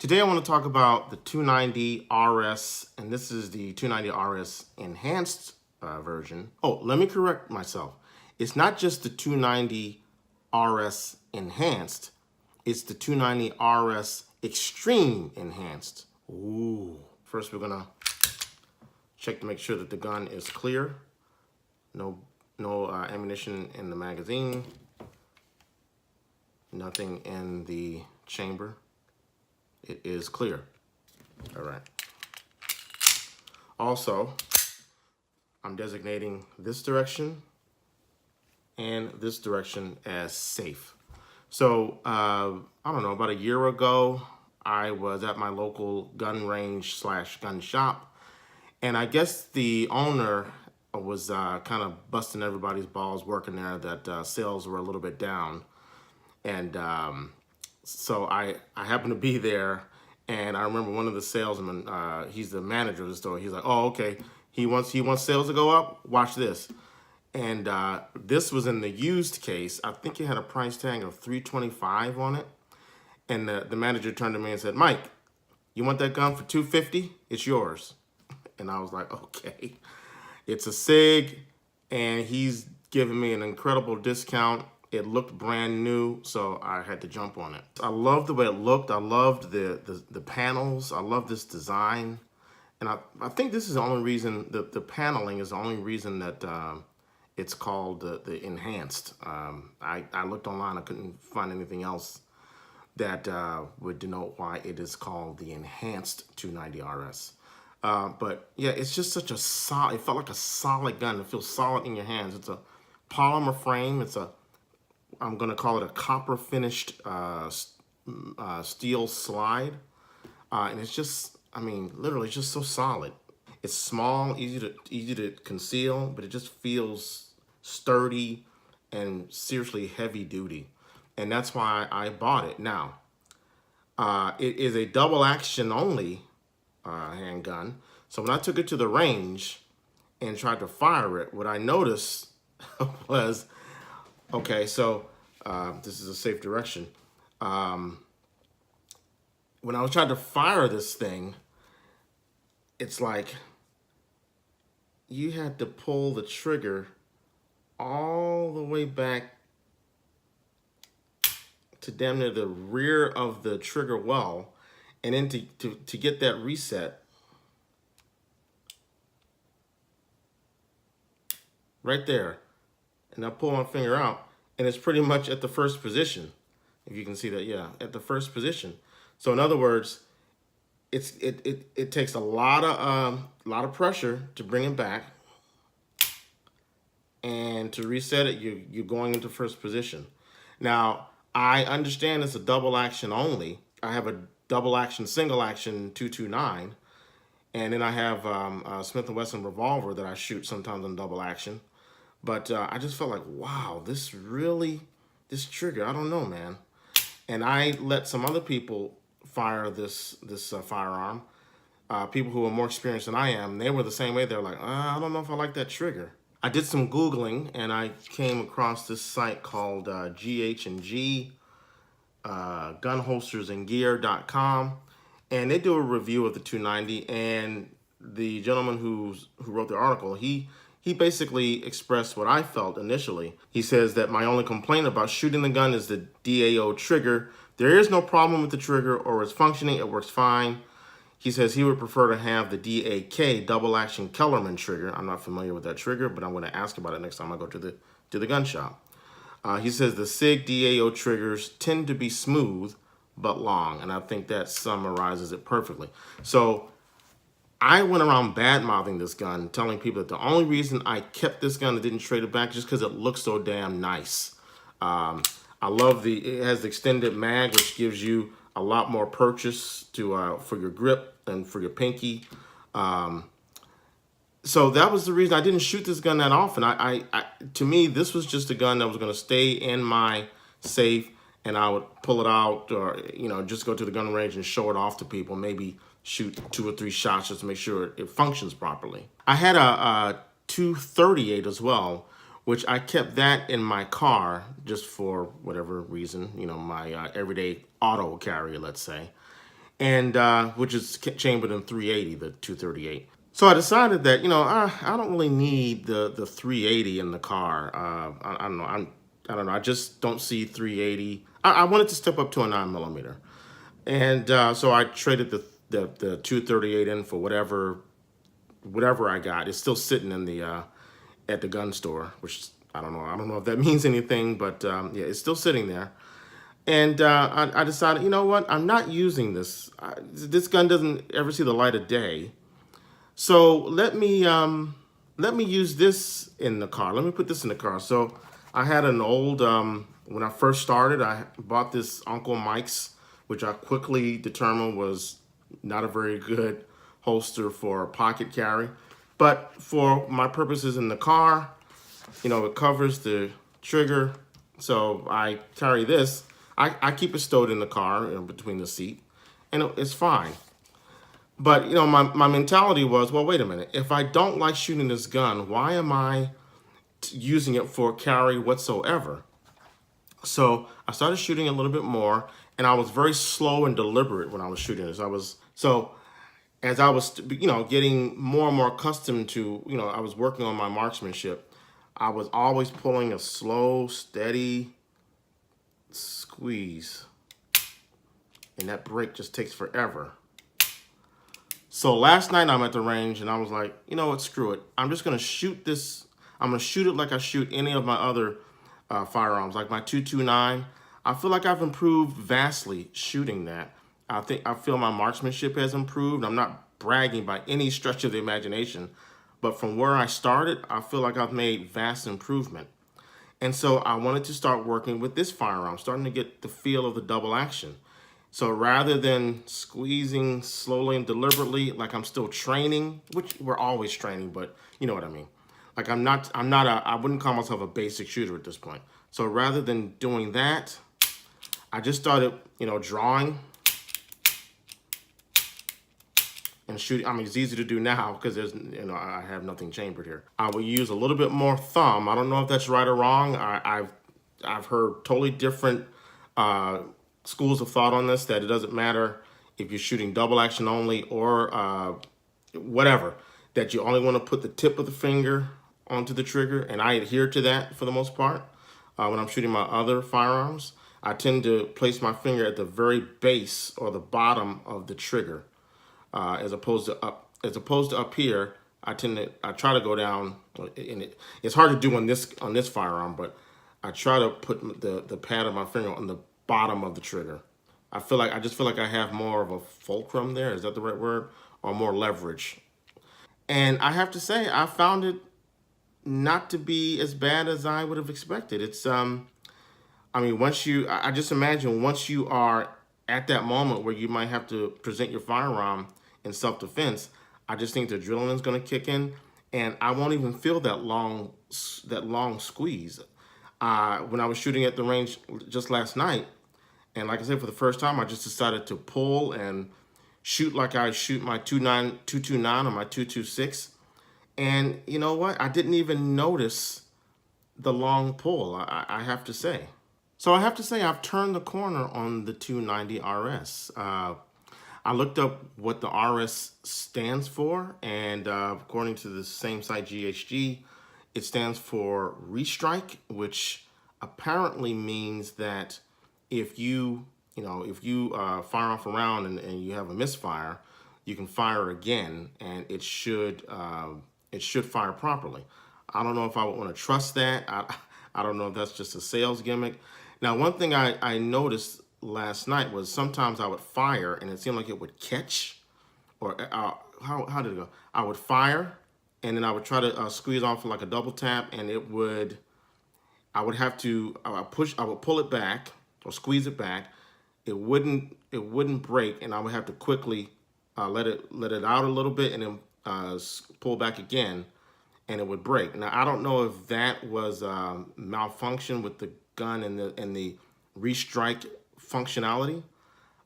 Today I want to talk about the 290 RS, and this is the 290 RS enhanced version. Oh, let me correct myself. It's not just the 290 RS enhanced, it's the 290 RS extreme enhanced. Ooh. First we're gonna check to make sure that the gun is clear. No ammunition in the magazine. Nothing in the chamber. It is clear. All right. Also, I'm designating this direction and this direction as safe. So, I don't know, about a year ago, I was at my local gun range / gun shop, and I guess the owner was kind of busting everybody's balls working there that sales were a little bit down. And so I happened to be there, and I remember one of the salesmen, he's the manager of the store. He's like, "Oh, okay, he wants sales to go up. Watch this." And this was in the used case. I think it had a price tag of $325 on it. And the manager turned to me and said, "Mike, you want that gun for $250? It's yours." And I was like, "Okay." It's a SIG, and he's giving me an incredible discount. It looked brand new, so I had to jump on it. I loved the way it looked. I loved the panels. I love this design. And I think this is the only reason, the paneling is the only reason that it's called the enhanced. I looked online, I couldn't find anything else that would denote why it is called the enhanced 290 RS. But yeah, it's just such a solid, it felt like a solid gun. It feels solid in your hands. It's a polymer frame. I'm gonna call it a copper finished steel slide. And it's just, I mean, literally just so solid. It's small, easy to conceal, but it just feels sturdy and seriously heavy duty. And that's why I bought it. Now, it is a double action only handgun. So when I took it to the range and tried to fire it, what I noticed was, okay, so this is a safe direction. When I was trying to fire this thing, it's like you had to pull the trigger all the way back to damn near the rear of the trigger well, and then to get that reset right there. And I pull my finger out, and it's pretty much at the first position. If you can see that, yeah, at the first position. So in other words, it takes a lot of pressure to bring it back, and to reset it, you're going into first position. Now, I understand it's a double action only. I have a double action, single action 229, and then I have a Smith & Wesson revolver that I shoot sometimes on double action. But I just felt like, wow, this trigger, I don't know, man. And I let some other people fire this firearm, people who are more experienced than I am. They were the same way. They're like, I don't know if I like that trigger. I did some Googling, and I came across this site called GH&G, gunholstersandgear.com, and they do a review of the 290. And the gentleman who wrote the article, he basically expressed what I felt initially. He says that my only complaint about shooting the gun is the DAO trigger. There is no problem with the trigger or its functioning. It works fine. He says he would prefer to have the DAK, double action Kellerman trigger. I'm not familiar with that trigger, but I'm going to ask about it next time I go to the gun shop. He says the SIG DAO triggers tend to be smooth but long, and I think that summarizes it perfectly. So I went around bad-mouthing this gun, telling people that the only reason I kept this gun and didn't trade it back is just because it looks so damn nice. I love it has the extended mag, which gives you a lot more purchase for your grip and for your pinky. So that was the reason I didn't shoot this gun that often. To me, this was just a gun that was going to stay in my safe, and I would pull it out, or just go to the gun range and show it off to people. Maybe shoot 2 or 3 shots just to make sure it functions properly. I had a 238 as well, which I kept that in my car just for whatever reason, my everyday auto carrier, let's say. and which is chambered in 380, the 238. So I decided that I don't really need the 380 in the car. I don't know. I don't know. I just don't see 380. I wanted to step up to a 9mm, and so I traded the 238 in for whatever I got. It's still sitting in the at the gun store, which I don't know. I don't know if that means anything, but yeah, it's still sitting there. And I decided, you know what? I'm not using this. This gun doesn't ever see the light of day. So let me use this in the car. Let me put this in the car. So I had an old when I first started, I bought this Uncle Mike's, which I quickly determined was not a very good holster for pocket carry. But for my purposes in the car, it covers the trigger. So I carry this. I keep it stowed in the car, between the seat, and it's fine. But my mentality was, well, wait a minute. If I don't like shooting this gun, why am I using it for carry whatsoever? So I started shooting a little bit more, and I was very slow and deliberate when I was shooting this. As I was getting more and more accustomed to, I was working on my marksmanship. I was always pulling a slow, steady squeeze, and that break just takes forever. So last night I'm at the range and I was like, you know what, screw it. I'm just gonna shoot this. I'm gonna shoot it like I shoot any of my other firearms, like my 229. I feel like I've improved vastly shooting that. I feel my marksmanship has improved. I'm not bragging by any stretch of the imagination, but from where I started, I feel like I've made vast improvement. And so I wanted to start working with this firearm, starting to get the feel of the double action. So rather than squeezing slowly and deliberately, like I'm still training, which we're always training, but you know what I mean. Like I wouldn't call myself a basic shooter at this point. So rather than doing that, I just started, drawing and shooting. I mean, it's easy to do now because I have nothing chambered here. I will use a little bit more thumb. I don't know if that's right or wrong. I've heard totally different schools of thought on this, that it doesn't matter if you're shooting double action only or whatever, that you only want to put the tip of the finger onto the trigger, and I adhere to that for the most part. When I'm shooting my other firearms, I tend to place my finger at the very base or the bottom of the trigger, as opposed to up here. I try to go down, and it's hard to do on this firearm, but I try to put the pad of my finger on the bottom of the trigger. I just feel like I have more of a fulcrum there. Is that the right word? Or more leverage. And I have to say, I found it not to be as bad as I would have expected. It's I mean, I just imagine once you are at that moment where you might have to present your firearm in self-defense, I just think the adrenaline's going to kick in, and I won't even feel that long squeeze. When I was shooting at the range just last night, and like I said, for the first time, I just decided to pull and shoot like I shoot my 229 or my 226. And you know what? I didn't even notice the long pull, I have to say. So I have to say I've turned the corner on the 290 RS. I looked up what the RS stands for, and according to the same site, GHG, it stands for restrike, which apparently means that if you fire off a round and you have a misfire, you can fire again, and it should fire properly. I don't know if I would want to trust that. I don't know if that's just a sales gimmick. Now, one thing I noticed last night was sometimes I would fire and it seemed like it would catch, or how did it go? I would fire and then I would try to squeeze off like a double tap, and I would pull it back or squeeze it back. It wouldn't break, and I would have to quickly let it out a little bit and then pull back again, and it would break. Now, I don't know if that was malfunction with the gun and the restrike functionality.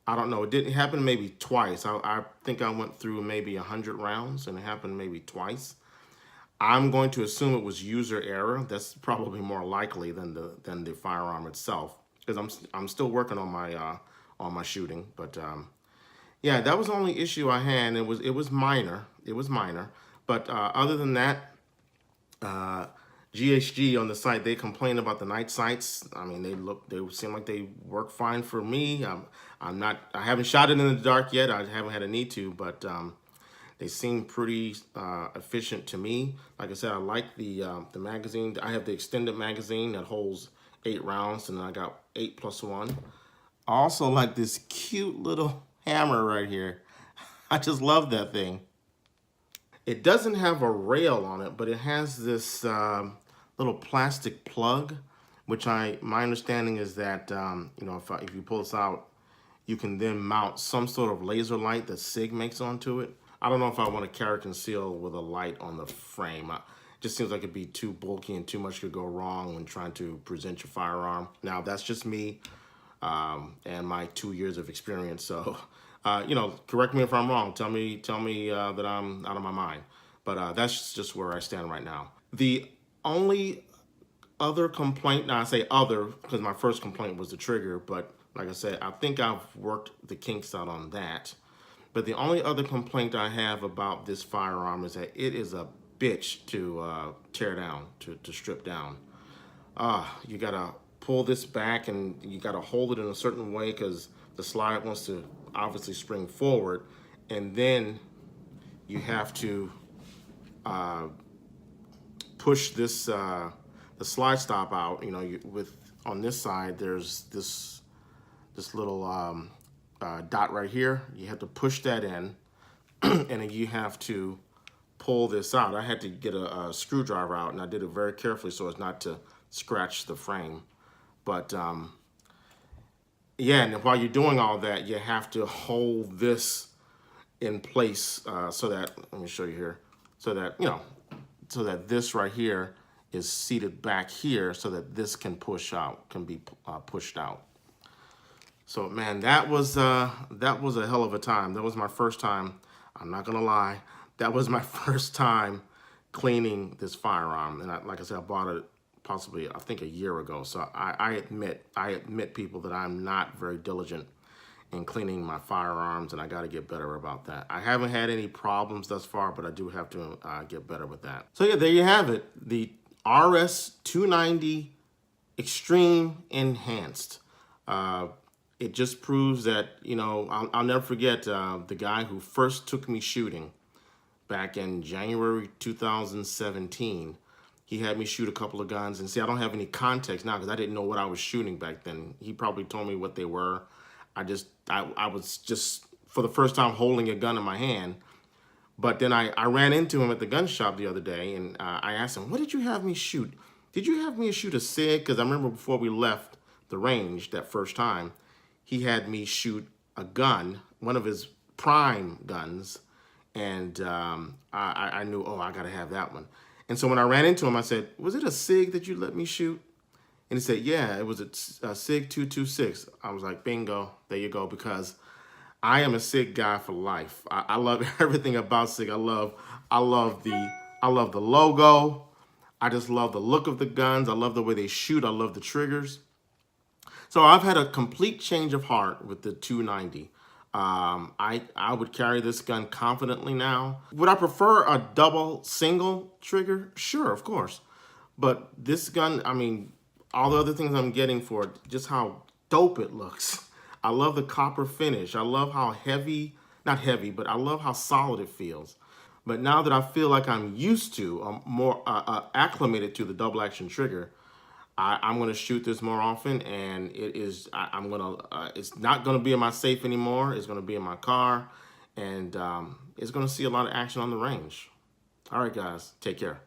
I don't know. It didn't happen maybe twice. I think I went through maybe 100 rounds, and it happened maybe twice. I'm going to assume it was user error. That's probably more likely than the firearm itself, because I'm still working on my shooting. But Yeah, that was the only issue I had. And it was minor. It was minor. But other than that, uh, GHG on the site, they complain about the night sights. I mean, they seem like they work fine for me. I haven't shot it in the dark yet. I haven't had a need to, but they seem pretty efficient to me. Like I said, I like the magazine. I have the extended magazine that holds 8 rounds, and then I got 8+1. I also like this cute little hammer right here. I just love that thing. It doesn't have a rail on it, but it has this little plastic plug, which my understanding is that if you pull this out, you can then mount some sort of laser light that SIG makes onto it. I don't know if I want to carry conceal with a light on the frame. It just seems like it'd be too bulky and too much could go wrong when trying to present your firearm. Now that's just me and my 2 years of experience. So, correct me if I'm wrong. Tell me that I'm out of my mind. But that's just where I stand right now. The only other complaint, now I say other because my first complaint was the trigger, but like I said, I think I've worked the kinks out on that. But the only other complaint I have about this firearm is that it is a bitch to tear down, to strip down. You gotta pull this back and you gotta hold it in a certain way because the slide wants to obviously spring forward, and then you have to push this the slide stop out. On this side there's this little dot right here. You have to push that in, and then you have to pull this out. I had to get a screwdriver out, and I did it very carefully so as not to scratch the frame. But yeah, and while you're doing all that, you have to hold this in place so that, let me show you here, so that this right here is seated back here so that this can be pushed out. So man, that was a hell of a time. That was my first time. I'm not gonna lie, that was my first time cleaning this firearm, and like I said, I bought it possibly I think a year ago. So I admit people that I'm not very diligent in cleaning my firearms, and I got to get better about that. I haven't had any problems thus far, but I do have to get better with that. So yeah, there you have it, the RS-290 Extreme Enhanced. It just proves that, I'll never forget the guy who first took me shooting back in January 2017. He had me shoot a couple of guns, and see, I don't have any context now because I didn't know what I was shooting back then. He probably told me what they were. I was just for the first time holding a gun in my hand. But then I ran into him at the gun shop the other day, and I asked him, what did you have me shoot? Did you have me shoot a SIG? Because I remember before we left the range that first time, he had me shoot a gun, one of his prime guns, and I knew, oh, I gotta have that one. And so when I ran into him, I said, was it a SIG that you let me shoot? And he said, yeah, it was a SIG 226. I was like, bingo, there you go, because I am a SIG guy for life. I love everything about SIG. I love the logo. I just love the look of the guns. I love the way they shoot. I love the triggers. So I've had a complete change of heart with the 290. I would carry this gun confidently now. Would I prefer a double single trigger? Sure, of course. But this gun, I mean, all the other things I'm getting for it, just how dope it looks. I love the copper finish. I love how not heavy, but I love how solid it feels. But now that I feel like I'm used to, more acclimated to the double action trigger, I'm going to shoot this more often, and it's not going to be in my safe anymore. It's going to be in my car, and it's going to see a lot of action on the range. All right, guys, take care.